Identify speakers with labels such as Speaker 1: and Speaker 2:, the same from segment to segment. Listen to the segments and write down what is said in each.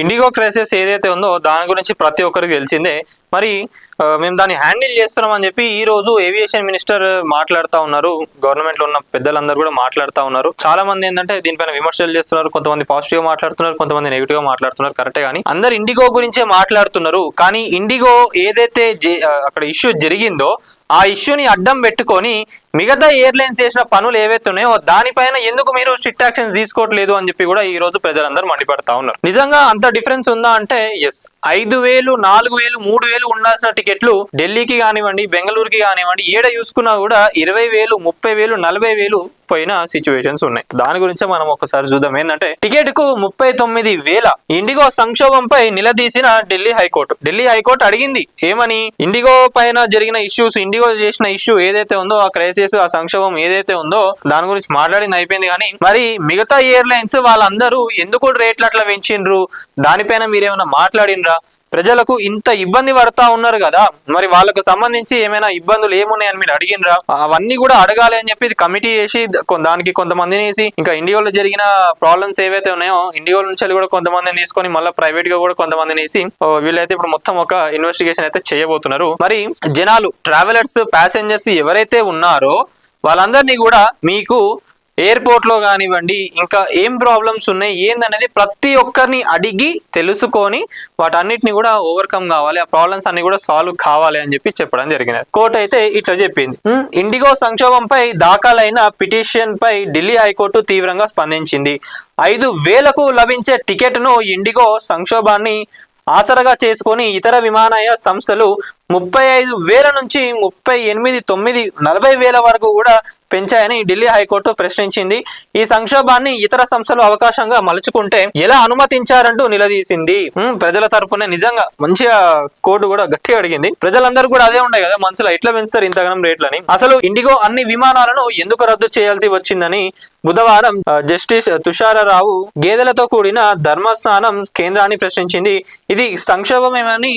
Speaker 1: IndiGo crisis ఏదైతే ఉందో దాని గురించి ప్రతి ఒక్కరికి తెలిసిందే. మరి మేము దాన్ని హ్యాండిల్ చేస్తున్నాం అని చెప్పి ఈ రోజు ఏవియేషన్ మినిస్టర్ మాట్లాడుతూ ఉన్నారు. గవర్నమెంట్ లో ఉన్న పెద్దలందరూ కూడా మాట్లాడుతూ ఉన్నారు. చాలా మంది ఏంటంటే దీనిపైన విమర్శలు చేస్తున్నారు, కొంతమంది పాజిటివ్ గా మాట్లాడుతున్నారు, కొంతమంది నెగిటివ్ గా మాట్లాడుతున్నారు. కరెక్టే, కానీ అందరు ఇండిగో గురించే మాట్లాడుతున్నారు. కానీ ఇండిగో ఏదైతే అక్కడ ఇష్యూ జరిగిందో ఆ ఇష్యూని అడ్డం పెట్టుకొని మిగతా ఎయిర్లైన్స్ చేసిన పనులు ఏవైతే ఉన్నాయో దానిపైన ఎందుకు మీరు స్ట్రిక్ట్ యాక్షన్స్ తీసుకోవట్లేదు అని చెప్పి కూడా ఈ రోజు ప్రజలందరూ మండిపడతా ఉన్నారు. నిజంగా అంత డిఫరెన్స్ ఉందా అంటే ఎస్. 5,000, 4,000, 3,000 ఉండాల్సిన టికెట్లు ఢిల్లీకి కానివ్వండి, బెంగళూరుకి కానివ్వండి, ఏడ చూసుకున్నా కూడా 20,000, 30,000, 40,000 పోయిన సిచ్యువేషన్స్ ఉన్నాయి. దాని గురించి మనం ఒకసారి చూద్దాం. ఏంటంటే టికెట్ కు 39,000 ఇండిగో సంక్షోభంపై నిలదీసిన ఢిల్లీ హైకోర్టు అడిగింది ఏమని? ఇండిగో పైన జరిగిన ఇష్యూస్, ఇండిగో చేసిన ఇష్యూ ఏదైతే ఉందో, ఆ క్రైసిస్, ఆ సంక్షోభం ఏదైతే ఉందో దాని గురించి మాట్లాడింది అయిపోయింది. కానీ మరి మిగతా ఎయిర్లైన్స్ వాళ్ళందరూ ఎందుకు రేట్లు అట్లా పెంచిండ్రు, దానిపైన మీరేమైనా మాట్లాడినరా? ప్రజలకు ఇంత ఇబ్బంది పడతా ఉన్నారు కదా, మరి వాళ్ళకు సంబంధించి ఏమైనా ఇబ్బందులు ఏమున్నాయని మీరు అడిగినరా? అవన్నీ కూడా అడగాలి అని చెప్పి కమిటీ చేసి దానికి కొంతమందిని వేసి, ఇంకా ఇండియాలో జరిగిన ప్రాబ్లమ్స్ ఏవైతే ఉన్నాయో ఇండియాలో నుంచి కూడా కొంతమందిని తీసుకొని మళ్ళీ ప్రైవేట్ గా కూడా కొంతమందిని వేసి వీళ్ళైతే ఇప్పుడు మొత్తం ఒక ఇన్వెస్టిగేషన్ అయితే చేయబోతున్నారు. మరి జనాలు, ట్రావెలర్స్, ప్యాసింజర్స్ ఎవరైతే ఉన్నారో వాళ్ళందరినీ కూడా మీకు ఎయిర్పోర్ట్ లో కానివ్వండి, ఇంకా ఏం ప్రాబ్లమ్స్ ఉన్నాయి ఏందనేది ప్రతి ఒక్కరిని అడిగి తెలుసుకొని వాటన్నిటిని కూడా ఓవర్కమ్ కావాలి, ఆ ప్రాబ్లమ్స్ అన్ని కూడా సాల్వ్ కావాలి అని చెప్పి చెప్పడం జరిగింది. కోర్టు అయితే ఇట్లా చెప్పింది. ఇండిగో సంక్షోభంపై దాఖలైన పిటిషన్ పై ఢిల్లీ హైకోర్టు తీవ్రంగా స్పందించింది. 5,000కు లభించే టికెట్ ను ఇండిగో సంక్షోభాన్ని ఆసరగా చేసుకొని ఇతర విమానయాన సంస్థలు 35,000 నుంచి 38,900, 40,000 వరకు కూడా పెంచాయని ఢిల్లీ హైకోర్టు ప్రశ్నించింది. ఈ సంక్షోభాన్ని ఇతర సంస్థలు అవకాశంగా మలుచుకుంటే ఎలా అనుమతించారంటూ నిలదీసింది. ప్రజల తరపున నిజంగా మంచిగా కోర్టు కూడా గట్టిగా అడిగింది. ప్రజలందరూ కూడా అదే ఉండే కదా మనసులో, ఎట్లా పెంచుతారు ఇంతగానం రేట్లని, అసలు ఇండిగో అన్ని విమానాలను ఎందుకు రద్దు చేయాల్సి వచ్చిందని బుధవారం జస్టిస్ తుషారరావు గేదెలతో కూడిన ధర్మస్థానం కేంద్రాన్ని ప్రశ్నించింది. ఇది సంక్షోభమేమని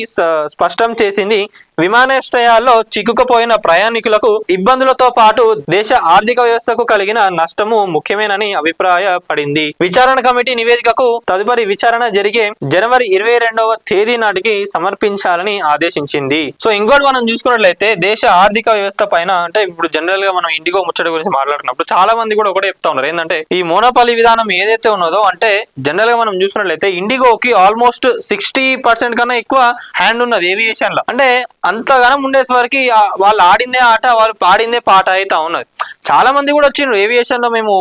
Speaker 1: స్పష్టం చేసింది. విమానాశ్రయాల్లో చిక్కుకుపోయిన ప్రయాణికులకు ఇబ్బందులతో పాటు దేశ ఆర్థిక వ్యవస్థకు కలిగిన నష్టము ముఖ్యమేనని అభిప్రాయపడింది. విచారణ కమిటీ నివేదికకు తదుపరి విచారణ జరిగే జనవరి 22వ తేదీ నాటికి సమర్పించాలని ఆదేశించింది. సో ఇంకోటి మనం చూసుకున్నట్లయితే దేశ ఆర్థిక వ్యవస్థ పైన, అంటే ఇప్పుడు జనరల్ గా మనం ఇండిగో ముచ్చట గురించి మాట్లాడుకున్నప్పుడు చాలా మంది కూడా ఒకటే చెప్తా ఉన్నారు. ఏంటంటే ఈ మోనోపాలీ విధానం ఏదైతే ఉన్నదో, అంటే జనరల్ గా మనం చూసుకున్నట్లయితే ఇండిగోకి ఆల్మోస్ట్ 60% కన్నా ఎక్కువ హ్యాండ్ ఉన్నది ఏవియేషన్ లో. అంటే అంతగానం ఉండేసరికి వాళ్ళు ఆడిందే ఆట, వాళ్ళు పాడిందే పాట అయితే ఉన్నది. చాలా మంది కూడా వచ్చిండ్రు ఏవియేషన్ లో, మేము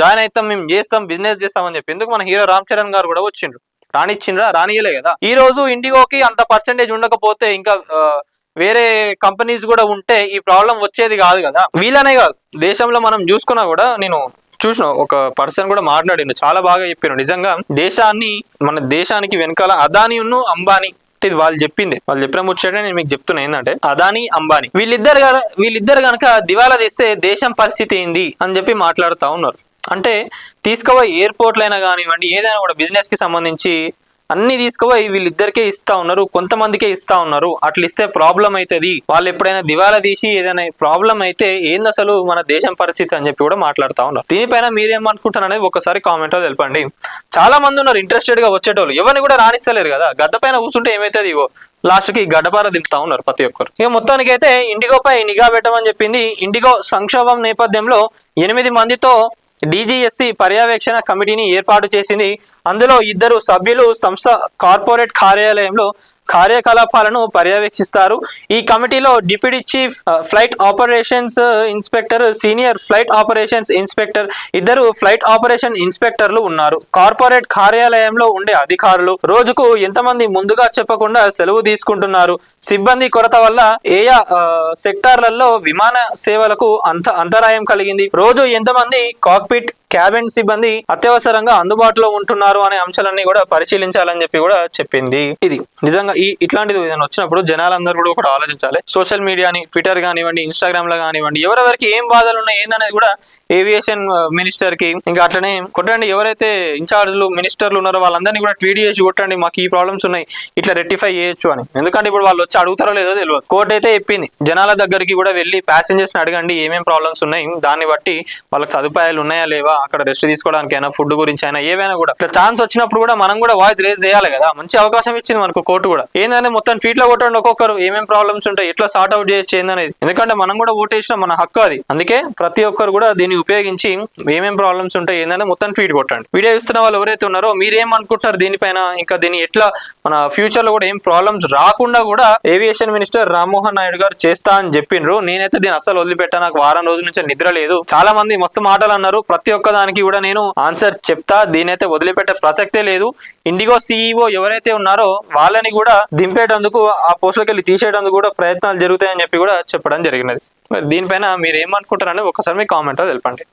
Speaker 1: జాయిన్ అవుతాం, మేము చేస్తాం, బిజినెస్ చేస్తాం అని చెప్పి. ఎందుకు మన హీరో రామ్ చరణ్ గారు కూడా వచ్చిండ్రు. రానిచ్చిండ్రా? రానియలే కదా. ఈ రోజు ఇండిగోకి అంత పర్సెంటేజ్ ఉండకపోతే ఇంకా వేరే కంపెనీస్ కూడా ఉంటే ఈ ప్రాబ్లం వచ్చేది కాదు కదా. వీళ్ళనే కాదు, దేశంలో మనం చూసుకున్నా కూడా, నేను చూసిన ఒక పర్సన్ కూడా మాట్లాడిండు, చాలా బాగా చెప్పారు. నిజంగా మన దేశానికి వెనకాల అదానీ ఉన్ను అంబానీ, ఇది వాళ్ళు చెప్పిన ముచ్చటే నేను మీకు చెప్తున్నా. ఏంటంటే అదానీ, అంబానీ వీళ్ళిద్దరు కనుక దివాలా తీస్తే దేశం పరిస్థితి ఏంది అని చెప్పి మాట్లాడుతూ ఉన్నారు. అంటే తీసుకుపోయి ఎయిర్పోర్ట్లైనా కానివ్వండి, ఏదైనా కూడా బిజినెస్ కి సంబంధించి అన్ని తీసుకుపోయి వీళ్ళిద్దరికే ఇస్తా ఉన్నారు, కొంతమందికే ఇస్తా ఉన్నారు. అట్లా ఇస్తే ప్రాబ్లం అవుతుంది, వాళ్ళు ఎప్పుడైనా దివాలా తీసి ఏదైనా ప్రాబ్లం అయితే ఏంది అసలు మన దేశం పరిస్థితి అని చెప్పి కూడా మాట్లాడుతూ ఉన్నారు. దీనిపైన మీరేమనుకుంటారు అనేది ఒకసారి కామెంట్ లో తెలపండి. చాలా మంది ఉన్నారు ఇంట్రెస్టెడ్ గా వచ్చేటోళ్ళు, ఎవరిని కూడా రాణిస్తలేరు కదా. గడ్డ పైన కూర్చుంటే ఏమైతుంది, ఇగో లాస్ట్ కి గడ్డపార దింపుతా ఉన్నారు ప్రతి ఒక్కరు. ఇక మొత్తానికైతే ఇండిగోపై నిఘా పెట్టమని చెప్పింది. ఇండిగో సంక్షోభం నేపథ్యంలో 8 మందితో DGSC పర్యవేక్షణ కమిటీని ఏర్పాటు చేసింది. అందులో 2 సభ్యులు సంస్థ కార్పొరేట్ కార్యాలయంలో కార్యకలాపాలను పర్యవేక్షిస్తారు. ఈ కమిటీలో deputy chief flight operations inspector, senior flight operations inspector, 2 flight operation ఇన్స్పెక్టర్లు ఉన్నారు. కార్పొరేట్ కార్యాలయంలో ఉండే అధికారులు రోజుకు ఎంతమంది ముందుగా చెప్పకుండా సెలవు తీసుకుంటున్నారు, సిబ్బంది కొరత వల్ల ఏయా సెక్టార్లలో విమాన సేవలకు అంతరాయం కలిగింది, రోజు ఎంతమంది కాక్పిట్, క్యాబిన్ సిబ్బంది అత్యవసరంగా అందుబాటులో ఉంటున్నారు అనే అంశాలన్నీ కూడా పరిశీలించాలని చెప్పి కూడా చెప్పింది. ఇది నిజంగా ఇట్లాంటిది ఏదైనా వచ్చినప్పుడు జనాలందరూ కూడా ఒకటి ఆలోచించాలి. సోషల్ మీడియాని, ట్విట్టర్ కానివ్వండి, ఇన్స్టాగ్రామ్ లో కానివ్వండి, ఎవరెవరికి ఏం బాధలు ఉన్నాయి ఏందనేది కూడా ఏవియేషన్ మినిస్టర్ కి ఇంకా అట్లనే కొట్టండి, ఎవరైతే ఇన్ఛార్జ్లు మినిస్టర్లు ఉన్నారో వాళ్ళందరినీ కూడా ట్వీట్ చేసి కొట్టండి, మాకు ఈ ప్రాబ్లమ్స్ ఉన్నాయి ఇట్లా రెక్టిఫై చేయొచ్చు అని. ఎందుకంటే ఇప్పుడు వాళ్ళు వచ్చి అడుగుతారో లేదో తెలియదు. కోర్టు అయితే చెప్పింది జనాల దగ్గరికి కూడా వెళ్ళి ప్యాసింజర్స్ ని అడగండి ఏమేం ప్రాబ్లమ్స్ ఉన్నాయి, దాన్ని బట్టి వాళ్ళకి సదుపాయాలు ఉన్నాయా లేవా, అక్కడ రెస్ట్ తీసుకోవడానికి అయినా ఫుడ్ గురించి అయినా ఏవైనా కూడా ఇట్లా ఛాన్స్ వచ్చినప్పుడు కూడా మనం కూడా వాయిస్ రేజ్ చేయాలి కదా. మంచి అవకాశం ఇచ్చింది మనకు కోర్టు కూడా. ఏంటంటే మొత్తం ఫీట్ లో కొట్టండి ఒక్కొక్కరు ఏమేం ప్రాబ్లమ్స్ ఉంటాయి ఎట్లా సార్ట్ అవుట్ చేయొచ్చు ఏందనేది. ఎందుకంటే మనం కూడా ఓటేసిన మన హక్కు అది. అందుకే ప్రతి ఒక్కరు కూడా దీన్ని ఉపయోగించి ఏమేం ప్రాబ్లమ్స్ ఉంటాయి ఏంటంటే మొత్తం ట్వీట్ కొట్టండి. వీడియో ఇస్తున్న వాళ్ళు ఎవరైతే ఉన్నారో మీరేం అనుకుంటున్నారు దీనిపైన, ఇంకా దీన్ని ఎట్లా మన ఫ్యూచర్ లో కూడా ఏం ప్రాబ్లమ్స్ రాకుండా కూడా ఏవియేషన్ మినిస్టర్ రామ్మోహన్ నాయుడు గారు చేస్తా అని చెప్పిండ్రు. నేనైతే దీన్ని అసలు వదిలిపెట్టా, నాకు వారం రోజుల నుంచి నిద్ర లేదు. చాలా మంది మస్తు మాటలు అన్నారు, ప్రతి ఒక్క దానికి కూడా నేను ఆన్సర్ చెప్తా, దీనైతే వదిలిపెట్టే ప్రసక్తే లేదు. ఇండిగో CEO ఎవరైతే ఉన్నారో వాళ్ళని కూడా దింపేటందుకు ఆ పోస్టులకి వెళ్ళి తీసేయడానికి కూడా ప్రయత్నాలు జరుగుతాయని చెప్పి కూడా చెప్పడం జరిగినది. దీనిపైన మీరు ఏమనుకుంటారని ఒకసారి మీ కామెంట్లో తెలపండి.